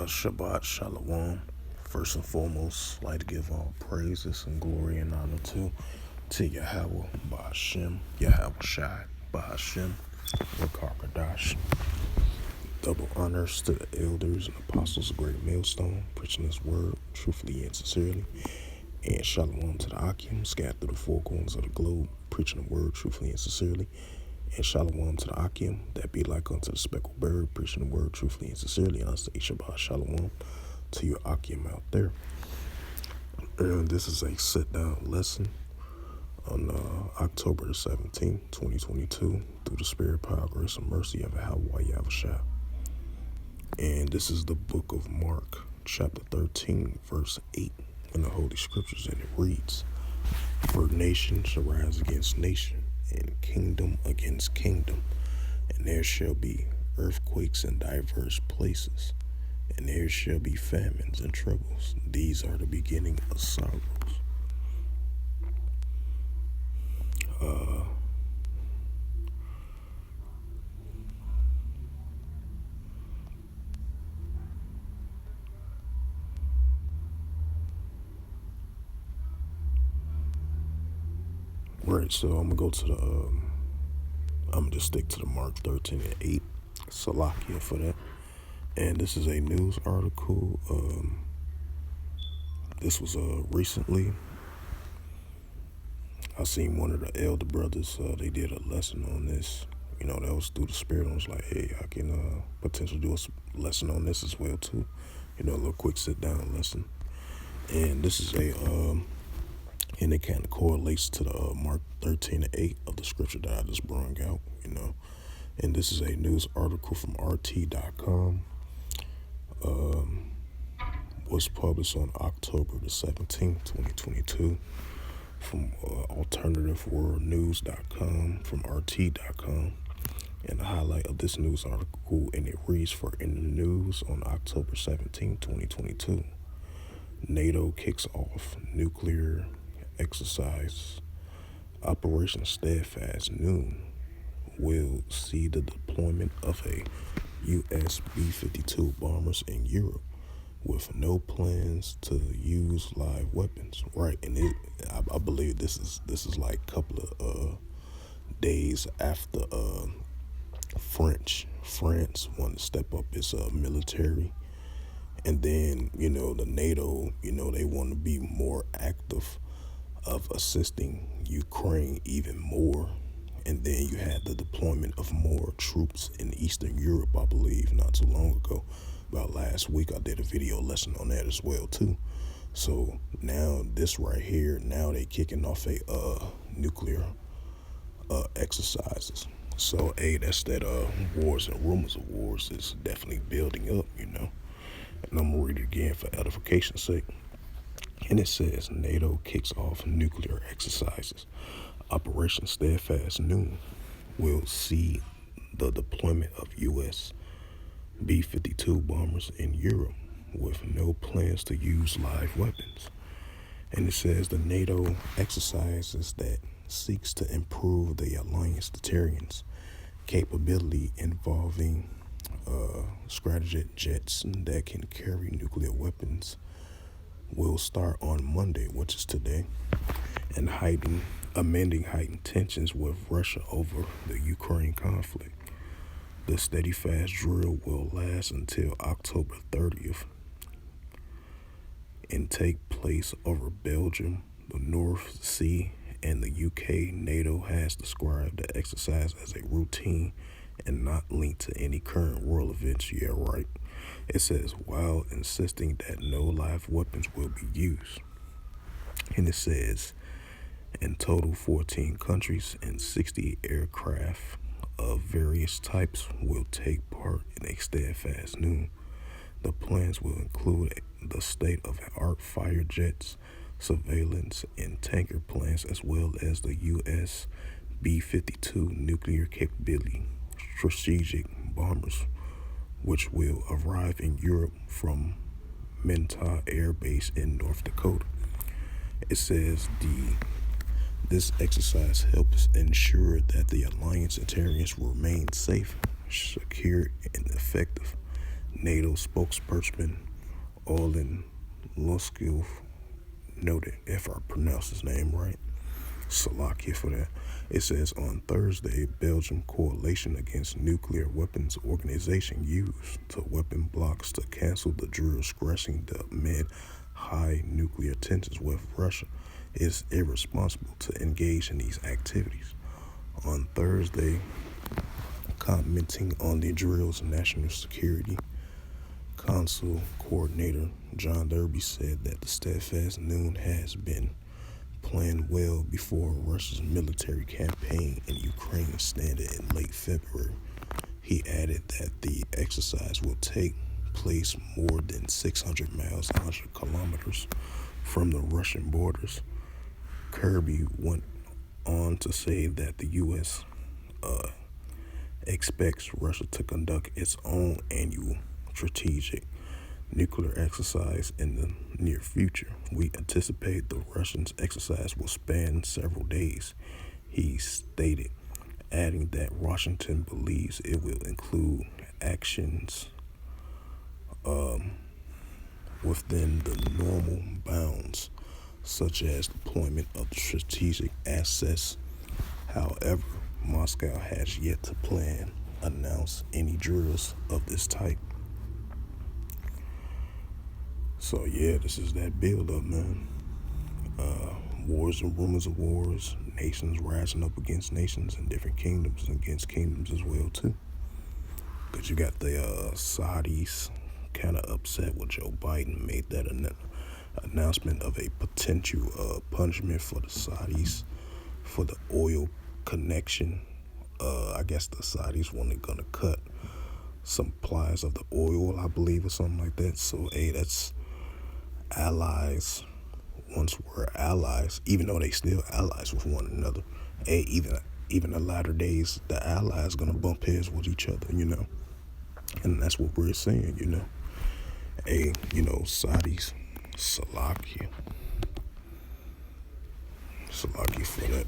Shabbat Shalom. First and foremost, I'd like to give all praises and glory and honor to Yahweh, Ba'ashem, Yahweh Shai, Ba'ashem, Rakakadash. Double honors to the elders and apostles of Great Millstone, preaching His word truthfully and sincerely. And Shalom to the Akim, scattered through the four corners of the globe, preaching the word truthfully and sincerely. And Shalom to the Akim, that be like unto the speckled bird, preaching the word truthfully and sincerely. And I say Shabbat Shalom to your Akim out there. And this is a sit-down lesson on October the 17th, 2022, through the Spirit, power, grace, and mercy of Yahweh Shai. And this is the book of Mark, chapter 13, verse 8 in the Holy Scriptures, and it reads, "For nation shall rise against nation, and kingdom against kingdom, and there shall be earthquakes in diverse places, and there shall be famines and troubles. These are the beginning of sorrows." Right, so I'm gonna go to the I'm gonna just stick to the Mark 13 and 8, Salakia for that. And this is a news article. This was recently. I seen one of the elder brothers. They did a lesson on this. You know, that was through the Spirit. I was like, hey, I can potentially do a lesson on this as well too. You know, a little quick sit down lesson. And this is and it kind of correlates to the Mark 13 and 8 of the scripture that I just brought out. You know, and this is a news article from RT.com. Was published on October the 17th, 2022, from alternativeworldnews.com, from RT.com. And the highlight of this news article, and it reads, "For in the news on October 17, 2022, NATO kicks off nuclear exercise. Operation Steadfast Noon will see the deployment of a U.S. B-52 bombers in Europe, with no plans to use live weapons." Right, and I believe this is like a couple of days after France wanted to step up its military, and then the NATO, they want to be more active of assisting Ukraine even more. And then you had the deployment of more troops in Eastern Europe, I believe, not too long ago. About last week, I did a video lesson on that as well, too. So now this right here, now they kicking off a nuclear exercises. So, that's that wars and rumors of wars is definitely building up, And I'm going to read it again for edification's sake. And it says, NATO kicks off nuclear exercises. Operation Steadfast Noon will see the deployment of U.S. B-52 bombers in Europe, with no plans to use live weapons. And it says the NATO exercises that seeks to improve the alliance deterrence capability, involving strategic jets that can carry nuclear weapons, will start on Monday, which is today, and amending heightened tensions with Russia over the Ukraine conflict. The steady fast drill will last until October 30th and take place over Belgium, the North Sea, and the UK. NATO has described the exercise as a routine and not linked to any current world events. Yeah, right. It says, while insisting that no live weapons will be used. And it says, in total, 14 countries and 60 aircraft of various types will take part in a Steadfast Noon. The plans will include the state-of-the-art fighter jets, surveillance, and tanker plans, as well as the U.S. B-52 nuclear capability strategic bombers, which will arrive in Europe from Mentor Air Base in North Dakota. It says this exercise helps ensure that the alliance deterrence remains safe, secure, and effective. NATO spokesperson Olin Luskov noted, if I pronounce his name right, Slovakia for that. It says on Thursday, Belgium Coalition Against Nuclear Weapons organization used the weapon blocks to cancel the drills stressing the mid-high nuclear tensions with Russia is irresponsible to engage in these activities. On Thursday, commenting on the drills, National Security Council Coordinator John Derby said that the steadfast noon has been planned well before Russia's military campaign in Ukraine started in late February. He added that the exercise will take place more than 600 miles, 100 kilometers from the Russian borders. Kirby went on to say that the U.S. Expects Russia to conduct its own annual strategic nuclear exercise in the near future. We anticipate the Russians' exercise will span several days, he stated, adding that Washington believes it will include actions within the normal bounds, such as deployment of strategic assets. However, Moscow has yet to announce any drills of this type. So yeah, this is that build-up, man. Wars and rumors of wars, nations rising up against nations, and different kingdoms against kingdoms as well too. Because you got the Saudis kind of upset with Joe Biden made that announcement of a potential punishment for the Saudis for the oil connection. I guess the Saudis weren't gonna cut supplies of the oil, I believe, or something like that. So hey, that's allies. Once we're allies, even though they still allies with one another. Hey, even the latter days, the allies gonna bump heads with each other, and that's what we're seeing, Hey, Saudis, Slovakia for that.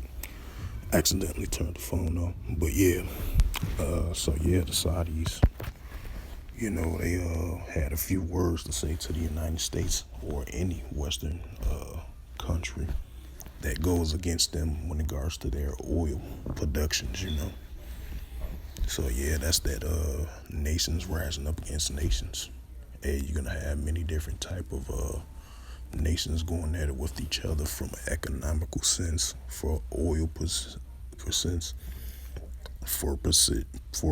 Accidentally turned the phone on, but yeah. The Saudis, they had a few words to say to the United States or any Western country that goes against them when it regards to their oil productions, So yeah, that's that nations rising up against nations. Hey, you're gonna have many different type of nations going at it with each other from an economical sense, for oil sense, for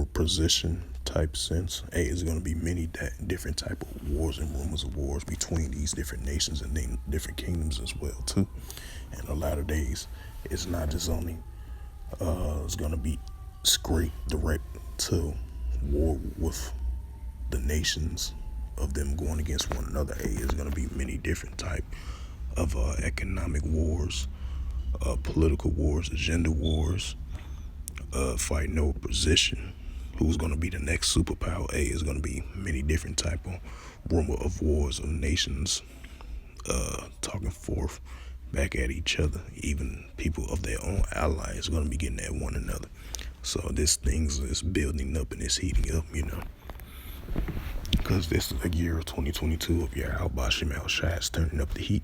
position type sense. Hey, it's gonna be many different type of wars and rumors of wars between these different nations and then different kingdoms as well too. In the latter days, it's not just only it's gonna be straight direct to war with the nations of them going against one another. Hey, it's gonna be many different type of economic wars, political wars, agenda wars, fighting over position. Who's gonna be the next superpower? Hey, it's gonna be many different type of rumor of wars of nations talking forth back at each other. Even people of their own allies are gonna be getting at one another. So this thing's is building up and it's heating up, Because this is the year of 2022 of Yahweh Shemel Shad's turning up the heat,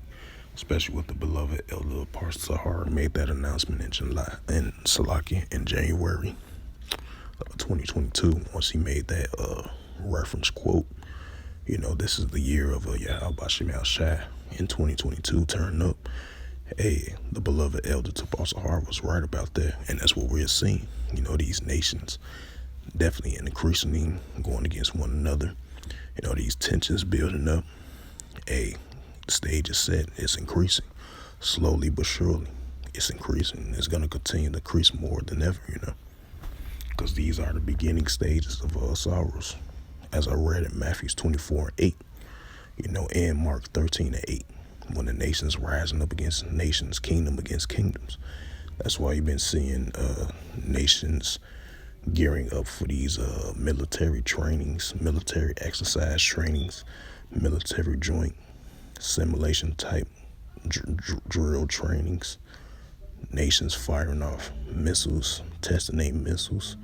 especially with the beloved elder of Pars Sahar made that announcement in Slovakia in January 2022. Once he made that reference quote, this is the year of Yahweh Shemel Shad in 2022 turning up. Hey, the beloved elder to Pars Sahar was right about that, and that's what we're seeing. These nations definitely increasingly going against one another. These tensions building up. Hey, the stage is set. It's increasing. Slowly but surely, it's increasing. It's going to continue to increase more than ever, Because these are the beginning stages of sorrows. As I read in Matthew 24:8, and Mark 13:8, when the nations rising up against nations, kingdom against kingdoms. That's why you've been seeing nations gearing up for these military trainings, military exercise trainings, military joint simulation type drill trainings, nations firing off missiles, testing their missiles,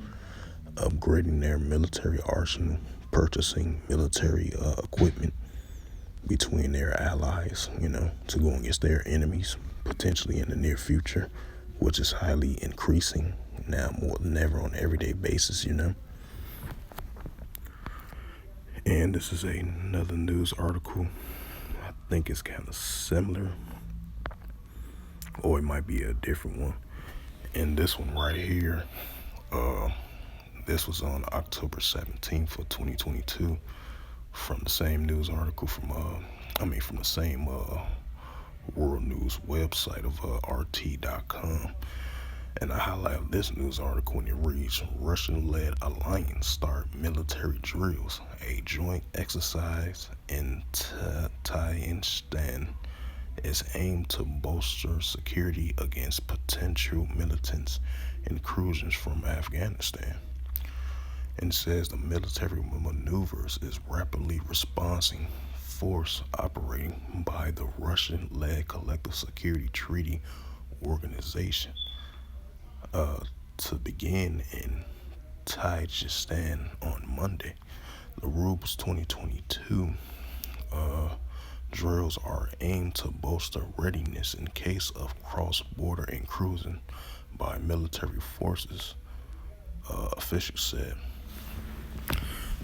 upgrading their military arsenal, purchasing military equipment between their allies, to go against their enemies, potentially in the near future, which is highly increasing now more than ever on an everyday basis. And this is another news article. I think it's kind of similar, or it might be a different one. And this one right here, this was on October 17th of 2022 from the same news article from the same world news website of RT.com. And I highlighted this news article and it reads, Russian-led alliance start military drills, a joint exercise in Taiwan is aimed to bolster security against potential militants incursions from Afghanistan. And says the military maneuvers is rapidly responding force operating by the Russian-led Collective Security Treaty Organization to begin in Tajikistan on Monday. The Rubles 2022 drills are aimed to bolster readiness in case of cross-border incursion by military forces, officials said.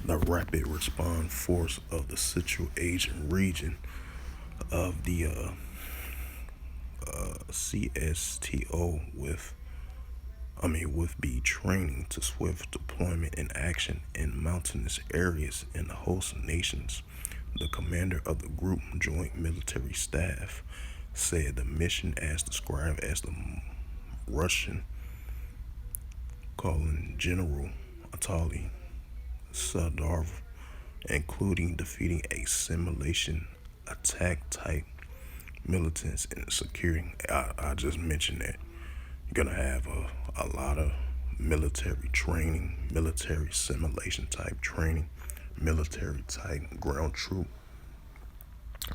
The Rapid Response Force of the Central Asian region of the CSTO with be training to swift deployment and action in mountainous areas in the host nations. The commander of the group joint military staff said the mission, as described as the Russian calling General Atali Sadarov, including defeating a simulation attack type militants and securing. I just mentioned that you're gonna have a lot of military training, military simulation type training, military type ground troop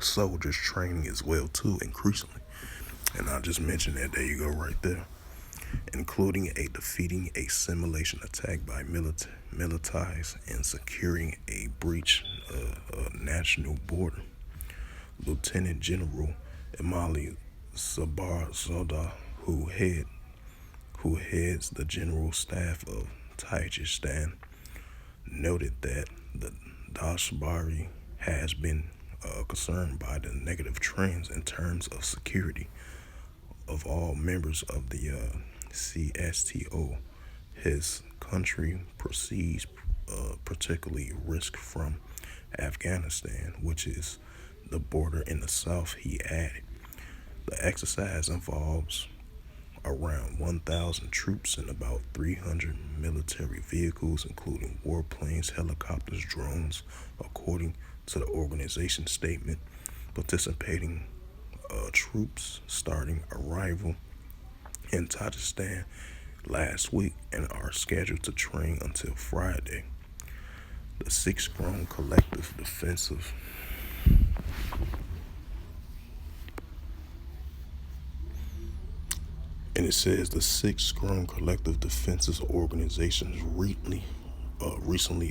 soldiers training as well too, increasingly. And I just mentioned that. There you go, right there. Including defeating a simulation attack by militaries and securing a breach of national border. Lieutenant General Emali Sabar-Zoda, who heads the general staff of Tajikistan, noted that the Dashbari has been concerned by the negative trends in terms of security of all members of the CSTO. His country perceives particularly risk from Afghanistan, which is the border in the south, he added. The exercise involves around 1,000 troops and about 300 military vehicles, including warplanes, helicopters, drones, according to the organization's statement. Participating troops starting arrival in Tajikistan last week and are scheduled to train until Friday. The six-grown collective defensive And it says the six-grown collective defenses organizations recently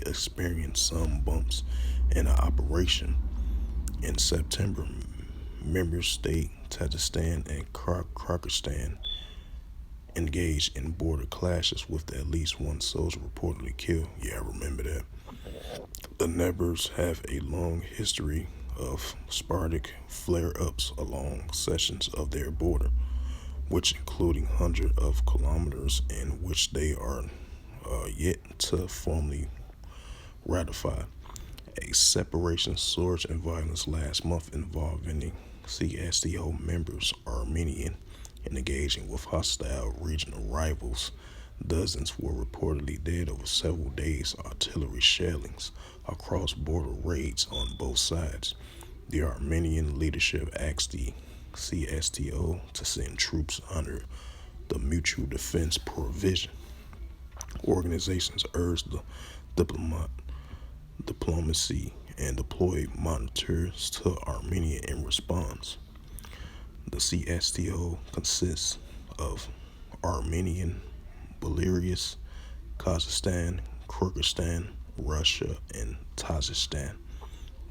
experienced some bumps in an operation. In September, member state Tajikistan and Kyrgyzstan engaged in border clashes with at least one soldier reportedly killed. Yeah, I remember that. The neighbors have a long history of sporadic flare-ups along sections of their border, which including hundreds of kilometers, in which they are yet to formally ratify. A separation surge in violence last month involving CSTO members Armenian and engaging with hostile regional rivals. Dozens were reportedly dead over several days. Artillery shellings across border raids on both sides. The Armenian leadership asked the CSTO to send troops under the Mutual Defense Provision. Organizations urged the diplomacy and deployed monitors to Armenia in response. The CSTO consists of Armenian, Belarus, Kazakhstan, Kyrgyzstan, Russia, and Tajikistan.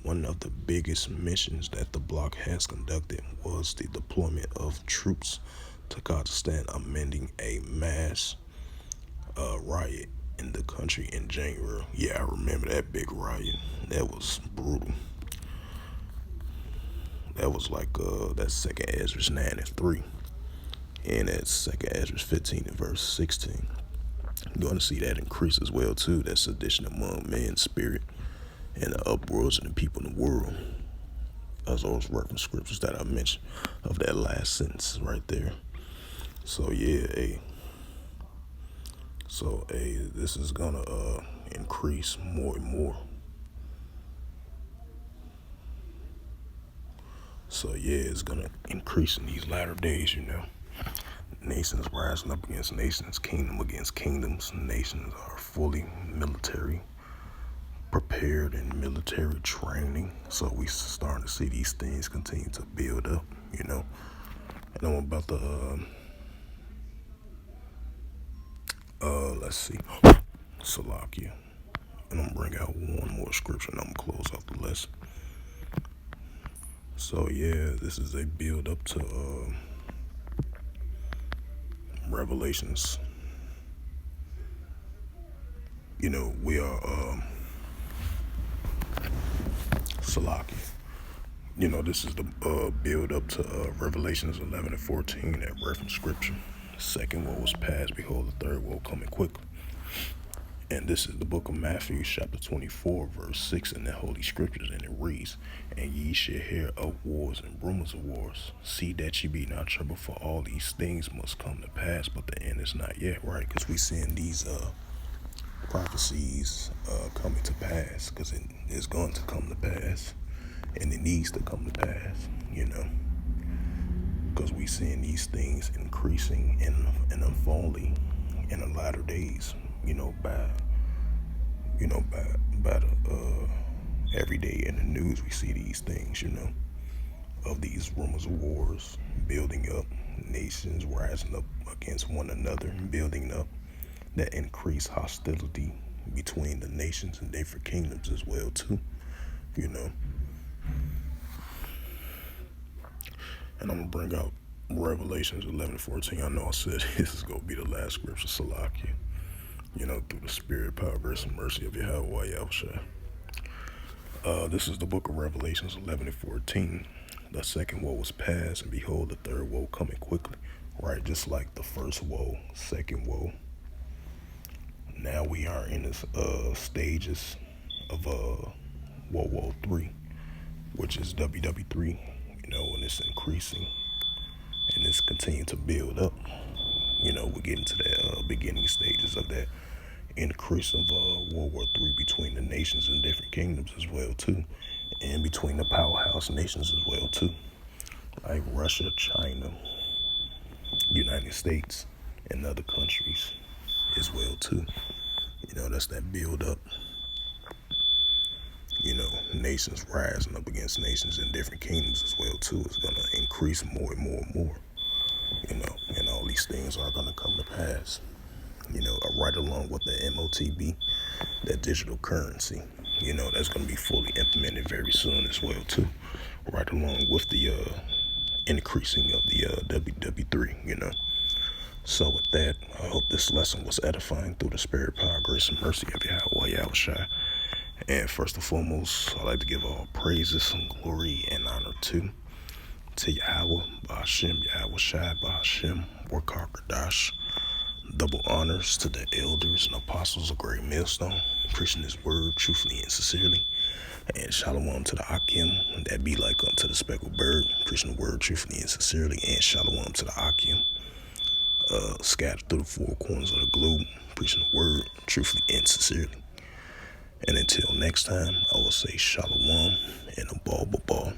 One of the biggest missions that the bloc has conducted was the deployment of troops to Kazakhstan, amending a mass riot in the country in January. Yeah, I remember that big riot. That was brutal. That was like that second Ezra 9:3, and that second Ezra 15 and verse 16. You're going to see that increase as well too. That sedition among men's spirit and the uproars of the people in the world. As those reference scriptures that I mentioned of that last sentence right there. So yeah, this is gonna increase more and more. So yeah, it's gonna increase in these latter days, Nations rising up against nations, kingdom against kingdoms. Nations are fully military prepared and military training. So we starting to see these things continue to build up, And I'm about to let's see, Salakia. And I'm gonna bring out one more scripture and I'm gonna close out the lesson. So yeah, this is a build up to Revelations. We are Salakia. This is the build up to Revelations 11 and 14, that reference scripture. The second woe was past, behold, the third woe coming quickly. And this is the book of Matthew, chapter 24, verse 6 in the Holy Scriptures, and it reads, "And ye shall hear of wars and rumors of wars. See that ye be not troubled, for all these things must come to pass, but the end is not yet," right? Because we seeing these prophecies coming to pass, because it is going to come to pass, and it needs to come to pass, because we seeing these things increasing and unfolding in the latter days, by the every day in the news we see these things, of these rumors of wars building up, nations rising up against one another, building up that increased hostility between the nations and different kingdoms as well too, And I'm gonna bring out Revelations 11:14. I know I said this is gonna be the last scripture, Salakia. Through the spirit, power, grace, and mercy of Yahweh Yahushua. This is the book of Revelations 11 and 14. The second woe was past, and behold, the third woe coming quickly. Right, just like the first woe, second woe. Now we are in this stages of World War III, which is WW3, and it's increasing, and it's continuing to build up. We're getting to the beginning stages of that increase of World War III between the nations and different kingdoms as well too, and between the powerhouse nations as well too, like Russia, China, United States, and other countries as well too. That's that build up. Nations rising up against nations in different kingdoms as well too. It's gonna increase more and more and more. And all these things are gonna come to pass. Right along with the MOTB, that digital currency. That's gonna be fully implemented very soon as well too. Right along with the increasing of the WW3. So with that, I hope this lesson was edifying through the spirit, power, grace, and mercy of Yahweh Yahushua. And first and foremost, I'd like to give all praises and glory and honor to Yahweh, Ba'ashem, Yahweh Shai, Ba'ashem, Warkar Kadash. Double honors to the elders and apostles of Great Millstone, preaching his word truthfully and sincerely. And shalom to the Akim, that be like unto the speckled bird, preaching the word truthfully and sincerely. And shalom to the Akim, scattered through the four corners of the globe, preaching the word truthfully and sincerely. And until next time, I will say shalom and a ball.